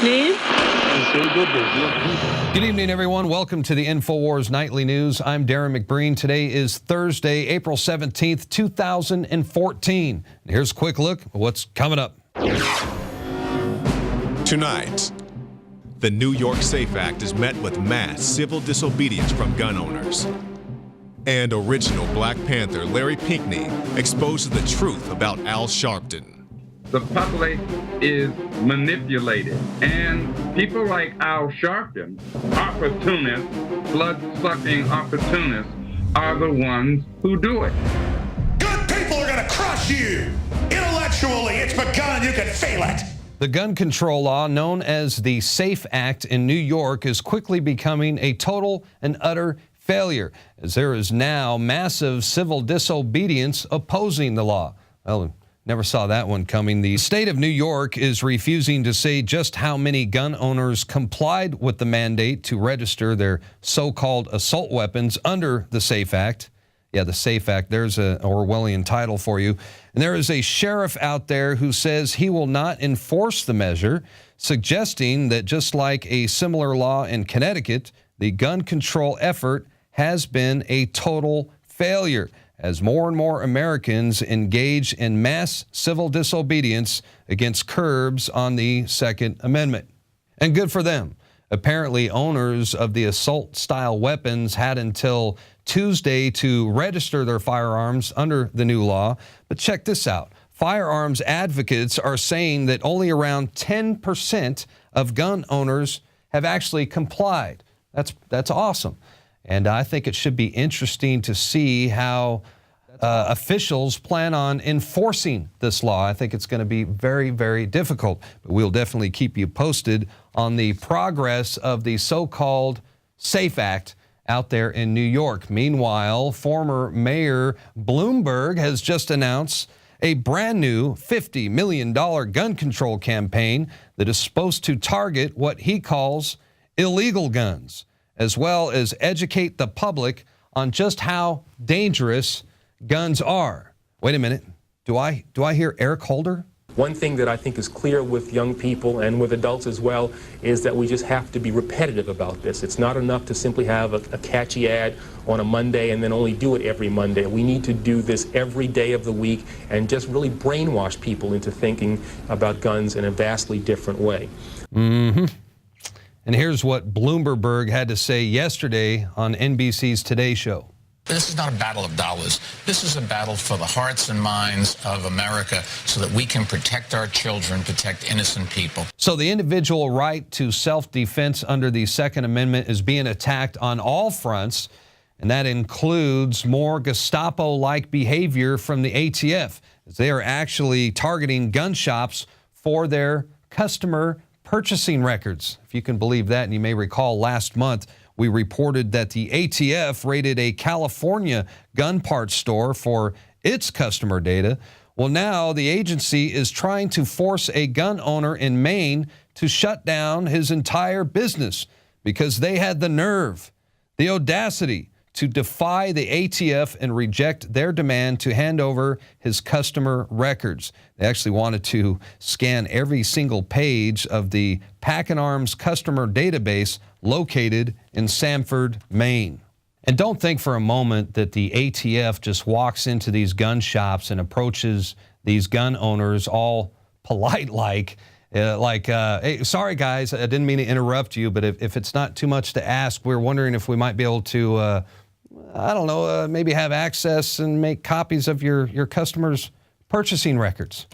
Pinkney. Good evening, everyone. Welcome to the Infowars Nightly News. I'm Darrin McBreen. Today is Thursday, April 17th, 2014. And here's a quick look at what's coming up. Tonight, the New York SAFE Act is met with mass civil disobedience from gun owners. And original Black Panther Larry Pinkney exposes the truth about Al Sharpton. The public is manipulated, and people like Al Sharpton, opportunists, blood-sucking opportunists, are the ones who do it. Good people are going to crush you. Intellectually, it's begun. You can feel it. The gun control law, known as the SAFE Act in New York, is quickly becoming a total and utter failure, as there is now massive civil disobedience opposing the law. Well, never saw that one coming. The state of New York is refusing to say just how many gun owners complied with the mandate to register their so-called assault weapons under the SAFE Act. Yeah, the SAFE Act, there's an Orwellian title for you. And there is a sheriff out there who says he will not enforce the measure, suggesting that just like a similar law in Connecticut, the gun control effort has been a total failure, as more and more Americans engage in mass civil disobedience against curbs on the Second Amendment. And good for them. Apparently, owners of the assault-style weapons had until Tuesday to register their firearms under the new law. But check this out. Firearms advocates are saying that only around 10% of gun owners have actually complied. That's awesome. And I think it should be interesting to see how officials plan on enforcing this law. I think it's going to be very, very difficult. But we'll definitely keep you posted on the progress of the so-called SAFE Act out there in New York. Meanwhile, former Mayor Bloomberg has just announced a brand new $50 million gun control campaign that is supposed to target what he calls illegal guns, as well as educate the public on just how dangerous guns are. Wait a minute. Do I hear Eric Holder? One thing that I think is clear with young people and with adults as well is that we just have to be repetitive about this. It's not enough to simply have a catchy ad on a Monday and then only do it every Monday. We need to do this every day of the week and just really brainwash people into thinking about guns in a vastly different way. Mm-hmm. And here's what Bloomberg had to say yesterday on NBC's Today Show. This is not a battle of dollars. This is a battle for the hearts and minds of America so that we can protect our children, protect innocent people. So the individual right to self-defense under the Second Amendment is being attacked on all fronts, and that includes more Gestapo-like behavior from the ATF, as they are actually targeting gun shops for their customer purchasing records, if you can believe that. And you may recall last month, we reported that the ATF raided a California gun parts store for its customer data. Well, now the agency is trying to force a gun owner in Maine to shut down his entire business because they had the nerve, the audacity to defy the ATF and reject their demand to hand over his customer records. They actually wanted to scan every single page of the Pack and Arms customer database located in Sanford, Maine. And don't think for a moment that the ATF just walks into these gun shops and approaches these gun owners all polite like, hey, sorry guys, I didn't mean to interrupt you, but if it's not too much to ask, we're wondering if we might be able to, maybe have access and make copies of your customers' purchasing records.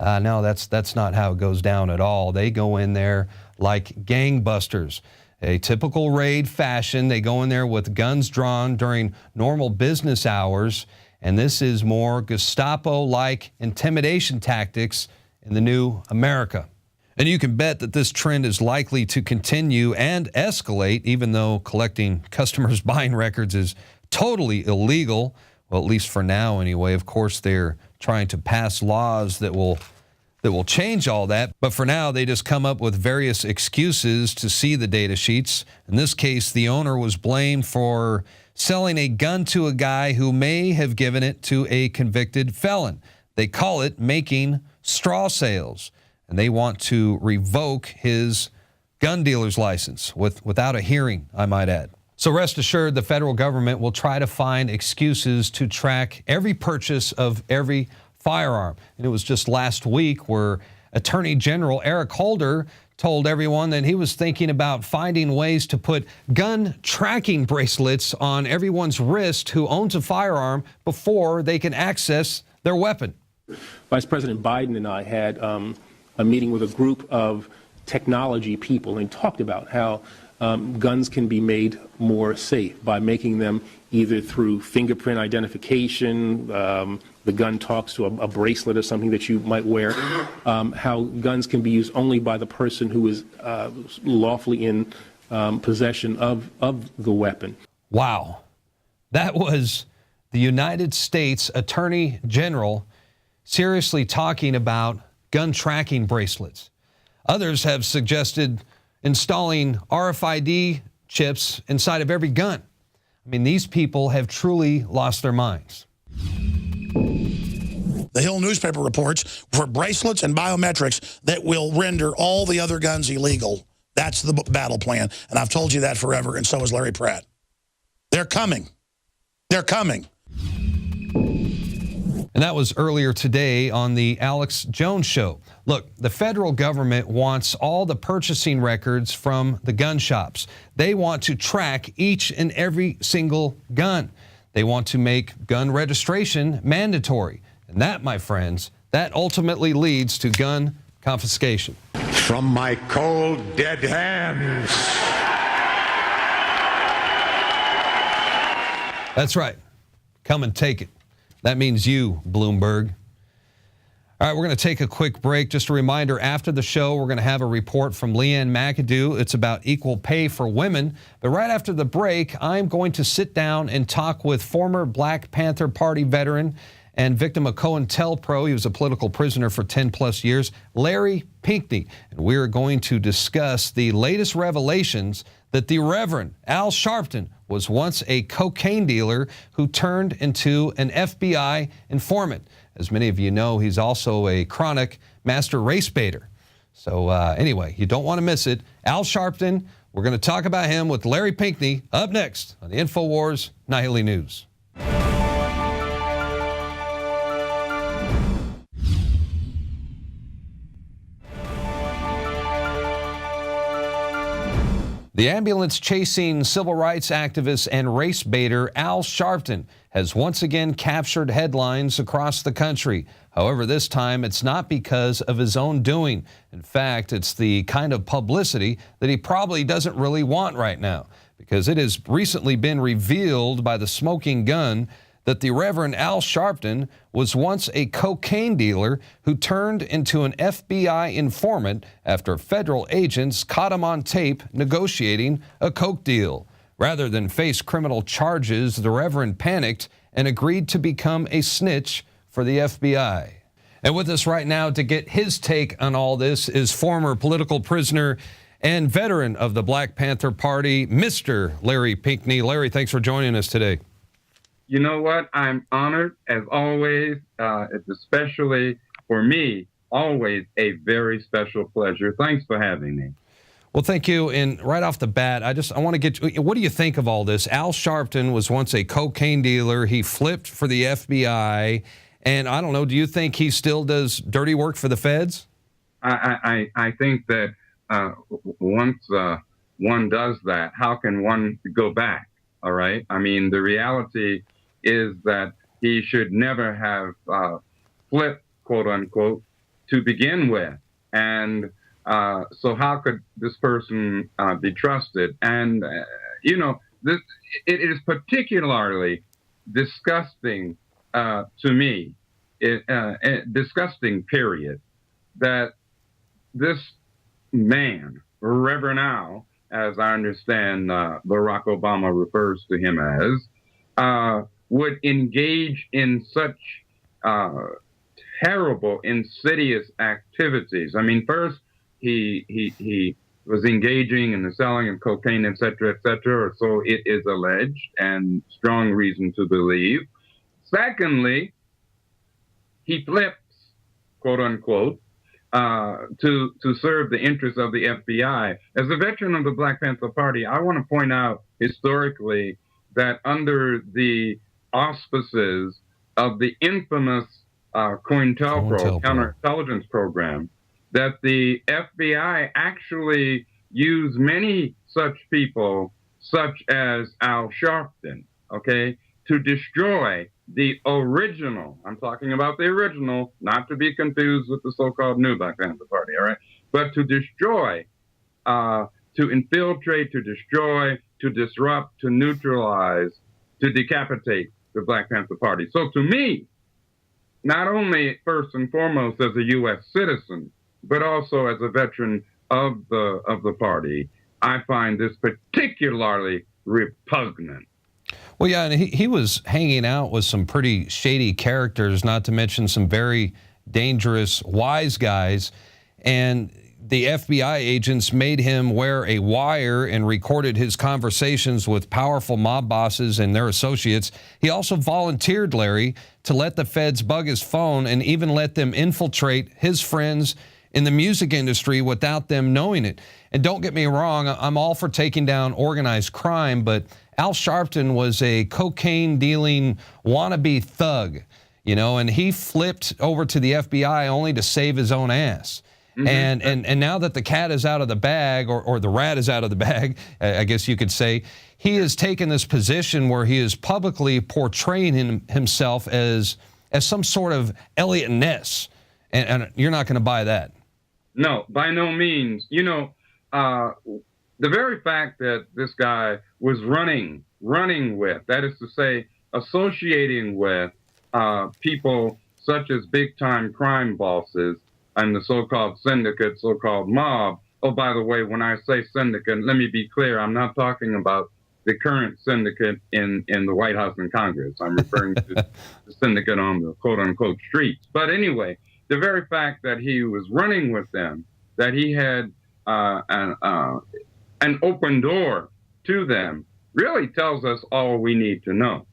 No, that's not how it goes down at all. They go in there like gangbusters. A typical raid fashion. They go in there with guns drawn during normal business hours, and this is more Gestapo-like intimidation tactics in the new America. And you can bet that this trend is likely to continue and escalate, even though collecting customers' buying records is totally illegal. Well, at least for now anyway. Of course, they're trying to pass laws that will change all that. But for now, they just come up with various excuses to see the data sheets. In this case, the owner was blamed for selling a gun to a guy who may have given it to a convicted felon. They call it making straw sales. and they want to revoke his gun dealer's license without a hearing, I might add. So rest assured, the federal government will try to find excuses to track every purchase of every firearm. And it was just last week where Attorney General Eric Holder told everyone that he was thinking about finding ways to put gun tracking bracelets on everyone's wrist who owns a firearm before they can access their weapon. Vice President Biden and I had a meeting with a group of technology people and talked about how guns can be made more safe by making them either through fingerprint identification, the gun talks to a bracelet or something that you might wear, how guns can be used only by the person who is lawfully in possession of the weapon. Wow. That was the United States Attorney General seriously talking about gun tracking bracelets. Others have suggested installing RFID chips inside of every gun. I mean, these people have truly lost their minds. The Hill newspaper reports for bracelets and biometrics that will render all the other guns illegal. That's the battle plan. And I've told you that forever, and so has Larry Pratt. They're coming. They're coming. And that was earlier today on the Alex Jones Show. Look, the federal government wants all the purchasing records from the gun shops. They want to track each and every single gun. They want to make gun registration mandatory. And that, my friends, that ultimately leads to gun confiscation. From my cold, dead hands. That's right. Come and take it. That means you, Bloomberg. All right, we're going to take a quick break. Just a reminder, after the show, we're going to have a report from Leanne McAdoo. It's about equal pay for women. But right after the break, I'm going to sit down and talk with former Black Panther Party veteran and victim of COINTELPRO. He was a political prisoner for 10-plus years, Larry Pinkney. And we're going to discuss the latest revelations that the Reverend Al Sharpton was once a cocaine dealer who turned into an FBI informant. As many of you know, he's also a chronic master race baiter. So anyway, you don't want to miss it. Al Sharpton, we're going to talk about him with Larry Pinkney up next on the Infowars Nightly News. The ambulance-chasing civil rights activist and race baiter Al Sharpton has once again captured headlines across the country. However, this time it's not because of his own doing. In fact, it's the kind of publicity that he probably doesn't really want right now, because it has recently been revealed by the Smoking Gun that the Reverend Al Sharpton was once a cocaine dealer who turned into an FBI informant after federal agents caught him on tape negotiating a coke deal. Rather than face criminal charges, the Reverend panicked and agreed to become a snitch for the FBI. And with us right now to get his take on all this is former political prisoner and veteran of the Black Panther Party, Mr. Larry Pinkney. Larry, thanks for joining us today. You know what? I'm honored, as always. It's especially, for me, always a very special pleasure. Thanks for having me. Well, thank you. And right off the bat, I want to get, what do you think of all this? Al Sharpton was once a cocaine dealer. He flipped for the FBI. And I don't know, do you think he still does dirty work for the feds? I think that once one does that, how can one go back? All right. I mean, the reality is that he should never have flipped, quote unquote, to begin with. And so how could this person be trusted? And, you know, it is particularly disgusting to me, disgusting, period, that this man, Reverend Al, as I understand Barack Obama refers to him as, would engage in such terrible, insidious activities. I mean, first, he was engaging in the selling of cocaine, et cetera, or so it is alleged, and strong reason to believe. Secondly, he flips, quote unquote, to serve the interests of the FBI. As a veteran of the Black Panther Party, I want to point out historically that under the auspices of the infamous COINTELPRO counterintelligence program, that the FBI actually used many such people, such as Al Sharpton, okay, to destroy the original, I'm talking about the original, not to be confused with the so-called new Black Panther Party, all right, but to destroy, to infiltrate, to destroy, to disrupt, to neutralize, to decapitate the Black Panther Party. So to me, not only first and foremost as a U.S. citizen, but also as a veteran of the party, I find this particularly repugnant. Well, yeah, and he was hanging out with some pretty shady characters, not to mention some very dangerous wise guys. And the FBI agents made him wear a wire and recorded his conversations with powerful mob bosses and their associates. He also volunteered, Larry, to let the feds bug his phone and even let them infiltrate his friends in the music industry without them knowing it. And don't get me wrong, I'm all for taking down organized crime, but Al Sharpton was a cocaine-dealing wannabe thug, you know, and he flipped over to the FBI only to save his own ass. Mm-hmm. And now that the cat is out of the bag, or the rat is out of the bag, I guess you could say, he has taken this position where he is publicly portraying himself as some sort of Elliot Ness. And you're not going to buy that. No, by no means. You know, the very fact that this guy was running with, that is to say, associating with people such as big-time crime bosses and the so-called syndicate, so-called mob. Oh, by the way, when I say syndicate, let me be clear, I'm not talking about the current syndicate in the White House and Congress. I'm referring to the syndicate on the quote-unquote streets. But anyway, the very fact that he was running with them, that he had an open door to them, really tells us all we need to know.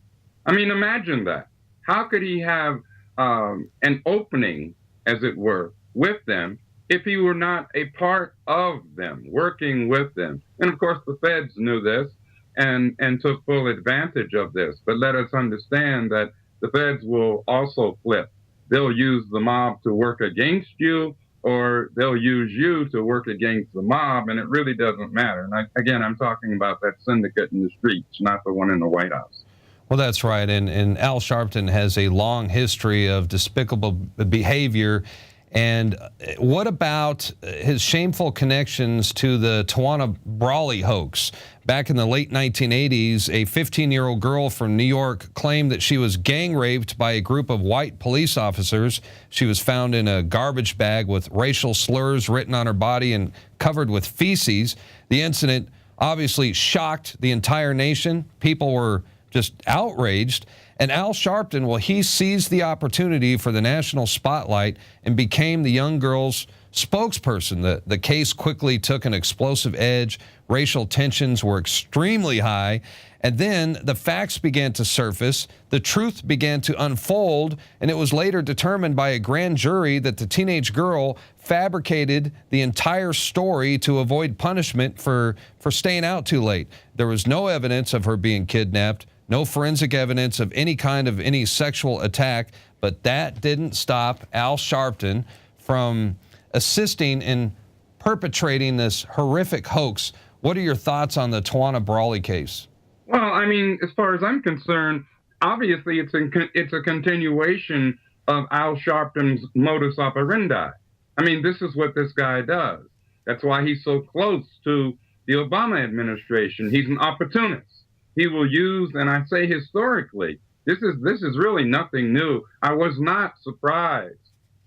I mean, imagine that. How could he have an opening, as it were, with them if he were not a part of them, working with them? And of course, the feds knew this and took full advantage of this. But let us understand that the feds will also flip. They'll use the mob to work against you, or they'll use you to work against the mob, and it really doesn't matter. And again, I'm talking about that syndicate in the streets, not the one in the White House. Well, that's right. And Al Sharpton has a long history of despicable behavior. And what about his shameful connections to the Tawana Brawley hoax? Back in the late 1980s, a 15-year-old girl from New York claimed that she was gang raped by a group of white police officers. She was found in a garbage bag with racial slurs written on her body and covered with feces. The incident obviously shocked the entire nation. People were just outraged. And Al Sharpton, well, he seized the opportunity for the national spotlight and became the young girl's spokesperson. The case quickly took an explosive edge. Racial tensions were extremely high. And then the facts began to surface. The truth began to unfold. And it was later determined by a grand jury that the teenage girl fabricated the entire story to avoid punishment for staying out too late. There was no evidence of her being kidnapped. No forensic evidence of any kind of any sexual attack, but that didn't stop Al Sharpton from assisting in perpetrating this horrific hoax. What are your thoughts on the Tawana Brawley case? Well, I mean, as far as I'm concerned, obviously it's a continuation of Al Sharpton's modus operandi. I mean, this is what this guy does. That's why he's so close to the Obama administration. He's an opportunist. He will use, and I say historically, this is really nothing new. I was not surprised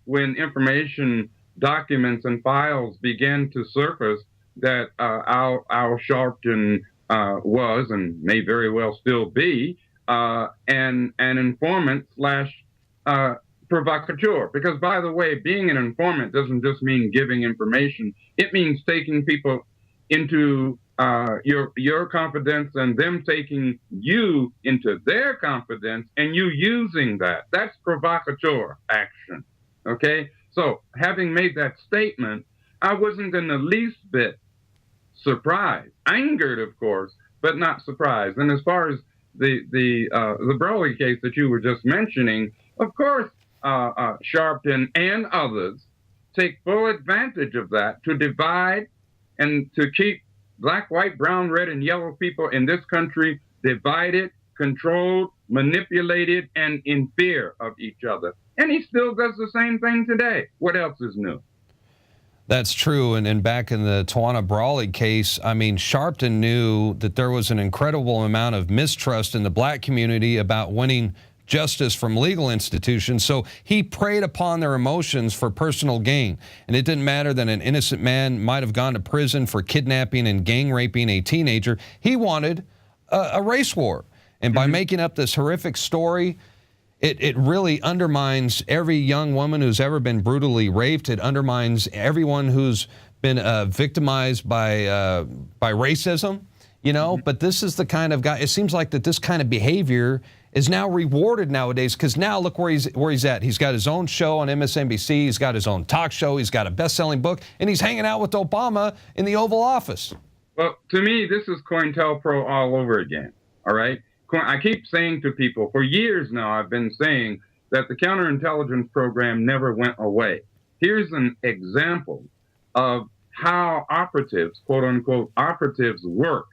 when information, documents, and files began to surface that Al Sharpton was, and may very well still be, an informant / provocateur. Because, by the way, being an informant doesn't just mean giving information. It means taking people into your confidence and them taking you into their confidence and you using that. That's provocateur action, okay? So having made that statement, I wasn't in the least bit surprised, angered, of course, but not surprised. And as far as the Brawley case that you were just mentioning, of course, Sharpton and others take full advantage of that to divide and to keep black, white, brown, red, and yellow people in this country divided, controlled, manipulated, and in fear of each other. And he still does the same thing today. What else is new? That's true. And back in the Tawana Brawley case, I mean, Sharpton knew that there was an incredible amount of mistrust in the black community about winning justice from legal institutions. So he preyed upon their emotions for personal gain. And it didn't matter that an innocent man might have gone to prison for kidnapping and gang raping a teenager. He wanted a race war. And by making up this horrific story, it really undermines every young woman who's ever been brutally raped. It undermines everyone who's been victimized by racism, you know. But this is the kind of guy, it seems like that this kind of behavior is now rewarded nowadays, because now look where he's at. He's got his own show on MSNBC. He's got his own talk show. He's got a best-selling book, and he's hanging out with Obama in the Oval Office. Well, to me, this is COINTELPRO all over again, all right? I keep saying to people, for years now, I've been saying that the counterintelligence program never went away. Here's an example of how operatives, quote unquote, operatives work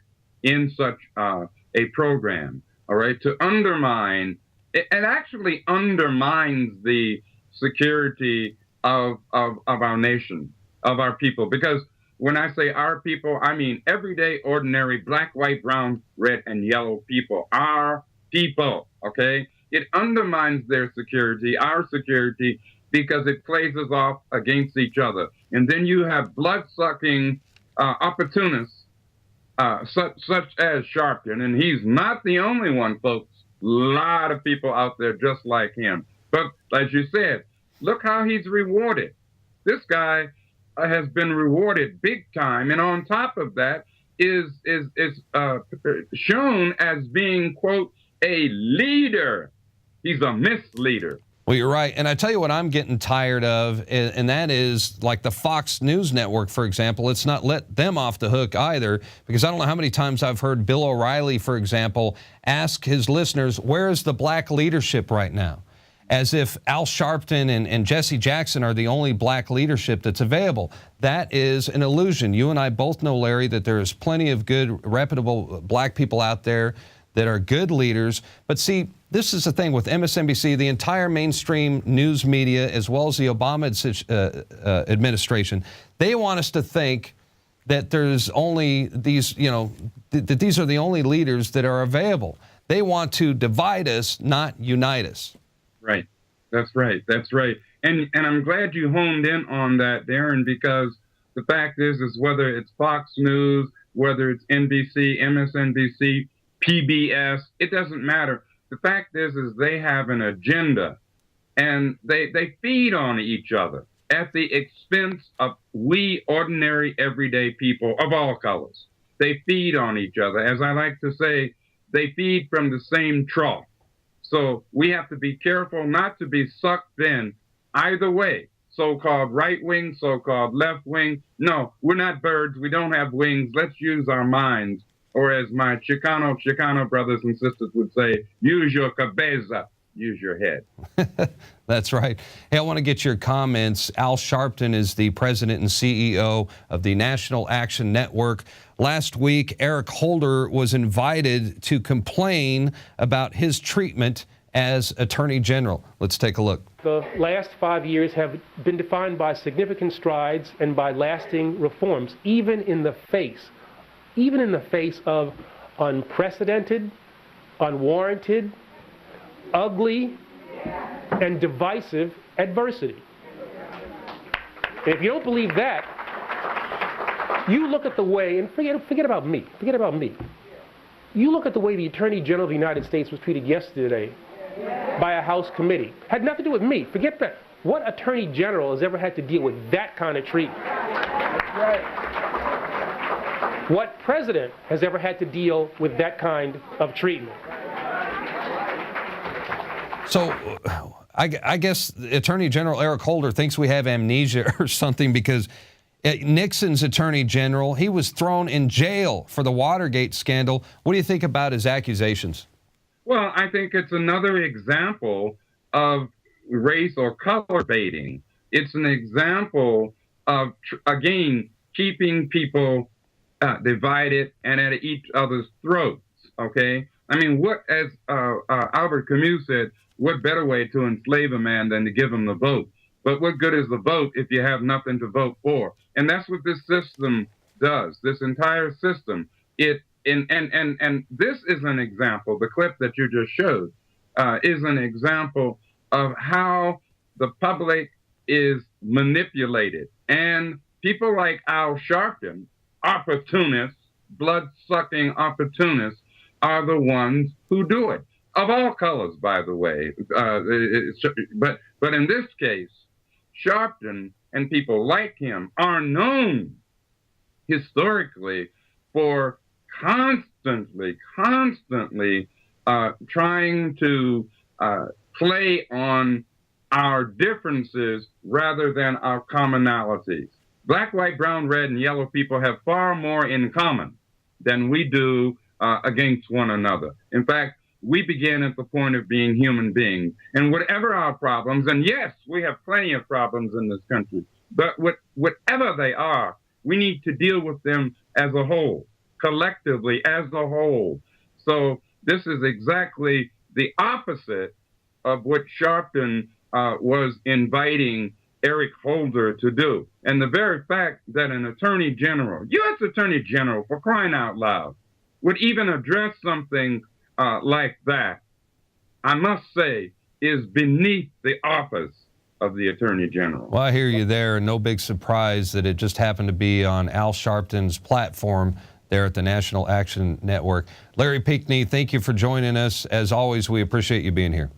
in such a program, all right, to undermine, it actually undermines the security of our nation, of our people, because when I say our people, I mean everyday, ordinary, black, white, brown, red, and yellow people. Our people, okay? It undermines their security, our security, because it plays us off against each other. And then you have blood-sucking opportunists, such as Sharpton, and he's not the only one, folks. A lot of people out there just like him. But as you said, look how he's rewarded. This guy has been rewarded big time, and on top of that is shown as being, quote, a leader. He's a misleader. Well, you're right. And I tell you what I'm getting tired of, and that is like the Fox News Network, for example. Let's not let them off the hook either, because I don't know how many times I've heard Bill O'Reilly, for example, ask his listeners, where is the black leadership right now? As if Al Sharpton and Jesse Jackson are the only black leadership that's available. That is an illusion. You and I both know, Larry, that there is plenty of good, reputable black people out there that are good leaders. But see, this is the thing with MSNBC, the entire mainstream news media, as well as the Obama administration, they want us to think that there's only these, you know, that these are the only leaders that are available. They want to divide us, not unite us. Right. That's right. That's right. And I'm glad you honed in on that, Darrin, because the fact is whether it's Fox News, whether it's NBC, MSNBC, PBS, it doesn't matter. The fact is they have an agenda, and they feed on each other at the expense of we ordinary, everyday people of all colors. They feed on each other. As I like to say, they feed from the same trough. So we have to be careful not to be sucked in either way, so-called right wing, so-called left wing. No, we're not birds. We don't have wings. Let's use our minds. Or as my Chicano brothers and sisters would say, use your cabeza, use your head. That's right. Hey, I want to get your comments. Al Sharpton is the president and CEO of the National Action Network. Last week, Eric Holder was invited to complain about his treatment as Attorney General. Let's take a look. The last 5 years have been defined by significant strides and by lasting reforms, even in the face of unprecedented, unwarranted, ugly, and divisive adversity. And if you don't believe that, you look at the way, and forget about me. You look at the way the Attorney General of the United States was treated yesterday by a House committee. Had nothing to do with me. Forget that. What Attorney General has ever had to deal with that kind of treatment? That's right. What president has ever had to deal with that kind of treatment? So I guess Attorney General Eric Holder thinks we have amnesia or something, because Nixon's Attorney General, he was thrown in jail for the Watergate scandal. What do you think about his accusations? Well, I think it's another example of race or color baiting. It's an example of, again, keeping people divided and at each other's throats, okay? I mean, what, as Albert Camus said, what better way to enslave a man than to give him the vote? But what good is the vote if you have nothing to vote for? And that's what this system does, this entire system. And this is an example, the clip that you just showed is an example of how the public is manipulated. And people like Al Sharpton, opportunists, blood-sucking opportunists, are the ones who do it. Of all colors, by the way. But in this case, Sharpton and people like him are known historically for constantly trying to play on our differences rather than our commonalities. Black, white, brown, red, and yellow people have far more in common than we do against one another. In fact, we begin at the point of being human beings. And whatever our problems, and yes, we have plenty of problems in this country, but whatever they are, we need to deal with them as a whole, collectively as a whole. So this is exactly the opposite of what Sharpton was inviting Eric Holder to do. And the very fact that an attorney general, U.S. Attorney General, for crying out loud, would even address something like that, I must say, is beneath the office of the Attorney General. Well, I hear you there. No big surprise that it just happened to be on Al Sharpton's platform there at the National Action Network. Larry Pinkney, thank you for joining us. As always, we appreciate you being here.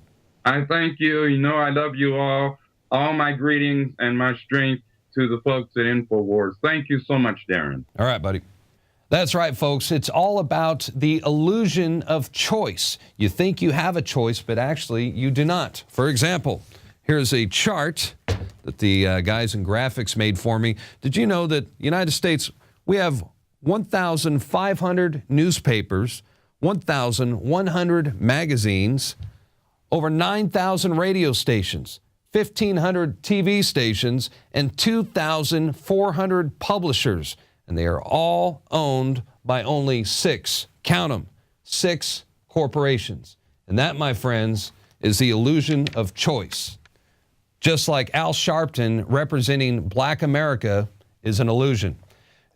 I thank you. You know I love you all. All my greetings and my strength to the folks at Infowars. Thank you so much, Darrin. All right, buddy. That's right, folks. It's all about the illusion of choice. You think you have a choice, but actually you do not. For example, here's a chart that the guys in graphics made for me. Did you know that United States, we have 1,500 newspapers, 1,100 magazines, over 9,000 radio stations, 1,500 TV stations, and 2,400 publishers. And they are all owned by only 6, count them, 6 corporations. And that, my friends, is the illusion of choice. Just like Al Sharpton representing Black America is an illusion.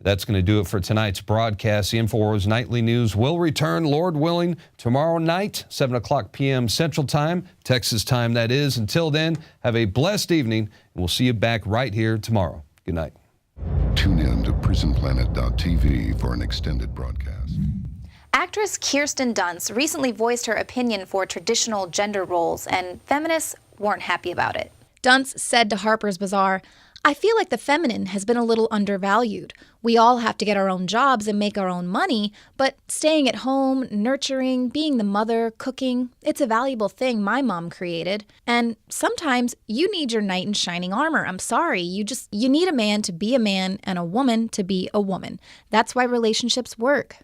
That's going to do it for tonight's broadcast. The Infowars Nightly News will return, Lord willing, tomorrow night, 7 o'clock p.m. Central Time, Texas time that is. Until then, have a blessed evening, and we'll see you back right here tomorrow. Good night. Tune in to prisonplanet.tv for an extended broadcast. Actress Kirsten Dunst recently voiced her opinion for traditional gender roles, and feminists weren't happy about it. Dunst said to Harper's Bazaar, "I feel like the feminine has been a little undervalued. We all have to get our own jobs and make our own money, but staying at home, nurturing, being the mother, cooking, it's a valuable thing my mom created. And sometimes you need your knight in shining armor. I'm sorry, you need a man to be a man and a woman to be a woman. That's why relationships work."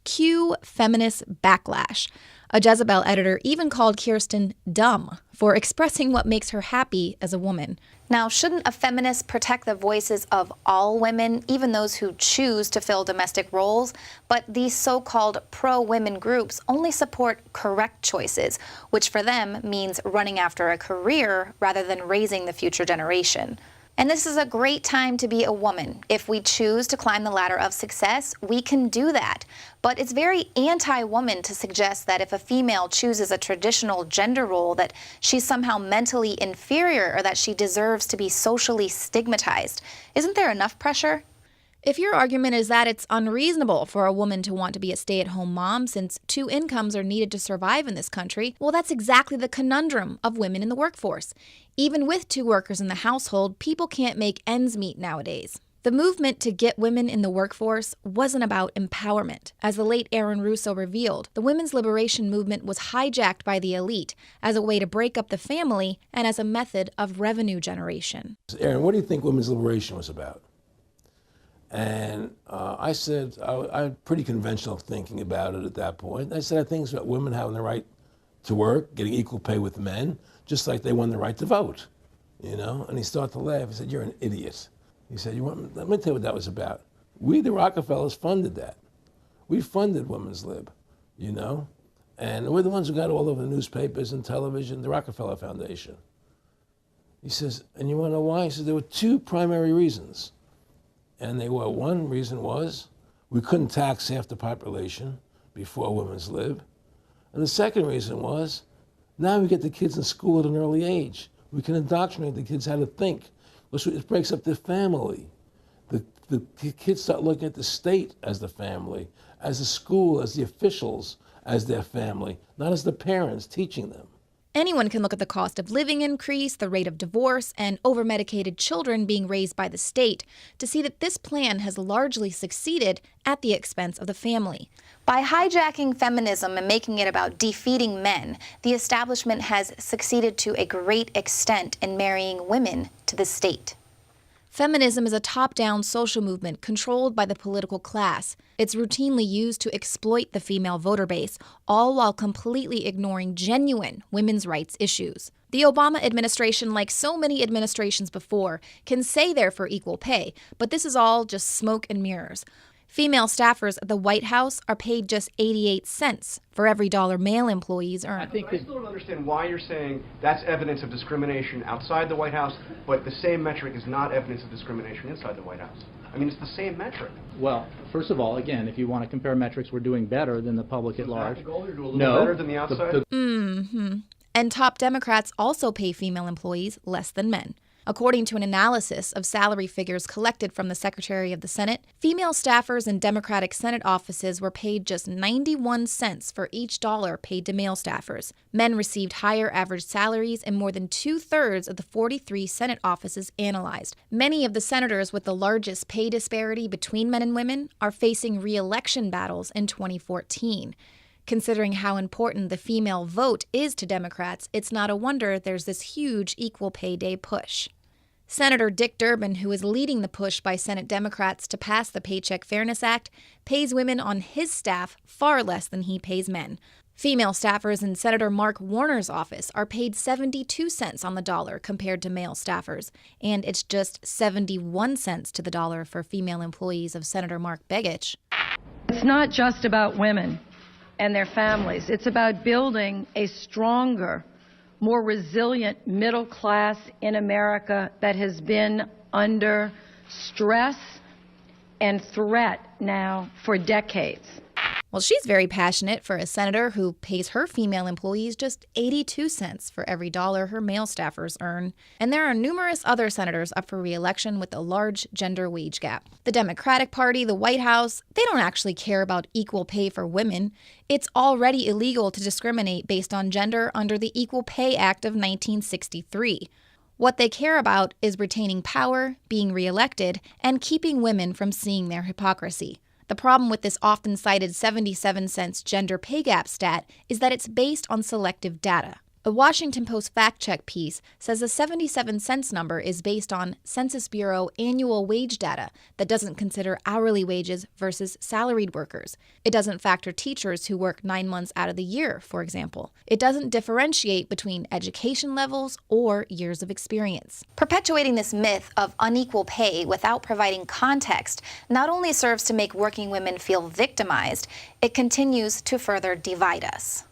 Cue feminist backlash. A Jezebel editor even called Kirsten dumb for expressing what makes her happy as a woman. Now, shouldn't a feminist protect the voices of all women, even those who choose to fill domestic roles? But these so-called pro-women groups only support correct choices, which for them means running after a career rather than raising the future generation. And this is a great time to be a woman. If we choose to climb the ladder of success, we can do that. But it's very anti-woman to suggest that if a female chooses a traditional gender role, that she's somehow mentally inferior or that she deserves to be socially stigmatized. Isn't there enough pressure? If your argument is that it's unreasonable for a woman to want to be a stay-at-home mom since 2 incomes are needed to survive in this country, well, that's exactly the conundrum of women in the workforce. Even with 2 workers in the household, people can't make ends meet nowadays. The movement to get women in the workforce wasn't about empowerment. As the late Aaron Russo revealed, the women's liberation movement was hijacked by the elite as a way to break up the family and as a method of revenue generation. Aaron, what do you think women's liberation was about? And I said, I had pretty conventional thinking about it at that point. I said, I think it's about women having the right to work, getting equal pay with men, just like they won the right to vote, you know? And he started to laugh. He said, you're an idiot. He said, let me tell you what that was about. We, the Rockefellers, funded that. We funded Women's Lib, you know? And we're the ones who got all over the newspapers and television, the Rockefeller Foundation. He says, and you want to know why? He says, there were two primary reasons. And they were, one reason was we couldn't tax half the population before Women's Lib. And the second reason was, now we get the kids in school at an early age. We can indoctrinate the kids how to think. It breaks up the family. The kids start looking at the state as the family, as the school, as the officials, as their family, not as the parents teaching them. Anyone can look at the cost of living increase, the rate of divorce, and over-medicated children being raised by the state to see that this plan has largely succeeded at the expense of the family. By hijacking feminism and making it about defeating men, the establishment has succeeded to a great extent in marrying women to the state. Feminism is a top-down social movement controlled by the political class. It's routinely used to exploit the female voter base, all while completely ignoring genuine women's rights issues. The Obama administration, like so many administrations before, can say they're for equal pay, but this is all just smoke and mirrors. Female staffers at the White House are paid just 88 cents for every dollar male employees earn. I still don't understand why you're saying that's evidence of discrimination outside the White House, but the same metric is not evidence of discrimination inside the White House. I mean, it's the same metric. Well, first of all, again, if you want to compare metrics, we're doing better than the public at large. No, better than the outside? And top Democrats also pay female employees less than men. According to an analysis of salary figures collected from the Secretary of the Senate, female staffers in Democratic Senate offices were paid just 91 cents for each dollar paid to male staffers. Men received higher average salaries in more than 2/3 of the 43 Senate offices analyzed. Many of the senators with the largest pay disparity between men and women are facing re-election battles in 2014. Considering how important the female vote is to Democrats, it's not a wonder there's this huge Equal Pay Day push. Senator Dick Durbin, who is leading the push by Senate Democrats to pass the Paycheck Fairness Act, pays women on his staff far less than he pays men. Female staffers in Senator Mark Warner's office are paid 72 cents on the dollar compared to male staffers, and it's just 71 cents to the dollar for female employees of Senator Mark Begich. It's not just about women and their families. It's about building a stronger, more resilient middle class in America that has been under stress and threat now for decades. Well, she's very passionate for a senator who pays her female employees just 82 cents for every dollar her male staffers earn. And there are numerous other senators up for re-election with a large gender wage gap. The Democratic Party, the White House, they don't actually care about equal pay for women. It's already illegal to discriminate based on gender under the Equal Pay Act of 1963. What they care about is retaining power, being re-elected, and keeping women from seeing their hypocrisy. The problem with this often cited 77 cents gender pay gap stat is that it's based on selective data. A Washington Post fact-check piece says the 77 cents number is based on Census Bureau annual wage data that doesn't consider hourly wages versus salaried workers. It doesn't factor teachers who work 9 months out of the year, for example. It doesn't differentiate between education levels or years of experience. Perpetuating this myth of unequal pay without providing context not only serves to make working women feel victimized, it continues to further divide us.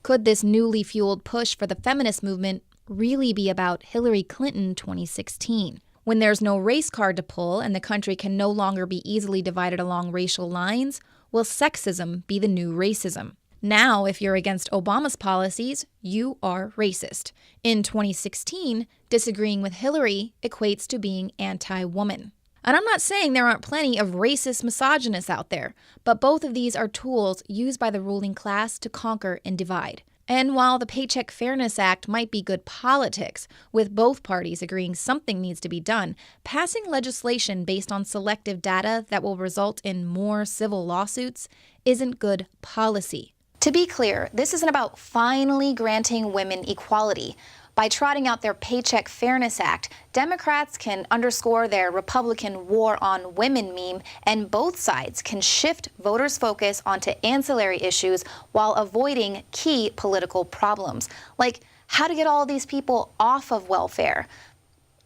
Could this newly fueled push for the feminist movement really be about Hillary Clinton 2016? When there's no race card to pull and the country can no longer be easily divided along racial lines, will sexism be the new racism? Now, if you're against Obama's policies, you are racist. In 2016, disagreeing with Hillary equates to being anti-woman. And I'm not saying there aren't plenty of racist misogynists out there, but both of these are tools used by the ruling class to conquer and divide. And while the Paycheck Fairness Act might be good politics, with both parties agreeing something needs to be done, passing legislation based on selective data that will result in more civil lawsuits isn't good policy. To be clear, this isn't about finally granting women equality. By trotting out their Paycheck Fairness Act, Democrats can underscore their Republican war on women meme, and both sides can shift voters' focus onto ancillary issues while avoiding key political problems, like how to get all these people off of welfare.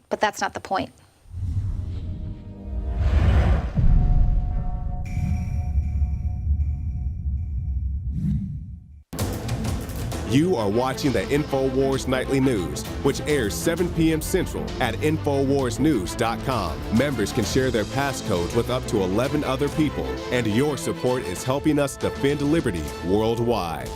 But that's not the point. You are watching the Infowars Nightly News, which airs 7 p.m. Central at InfoWarsNews.com. Members can share their passcodes with up to 11 other people, and your support is helping us defend liberty worldwide.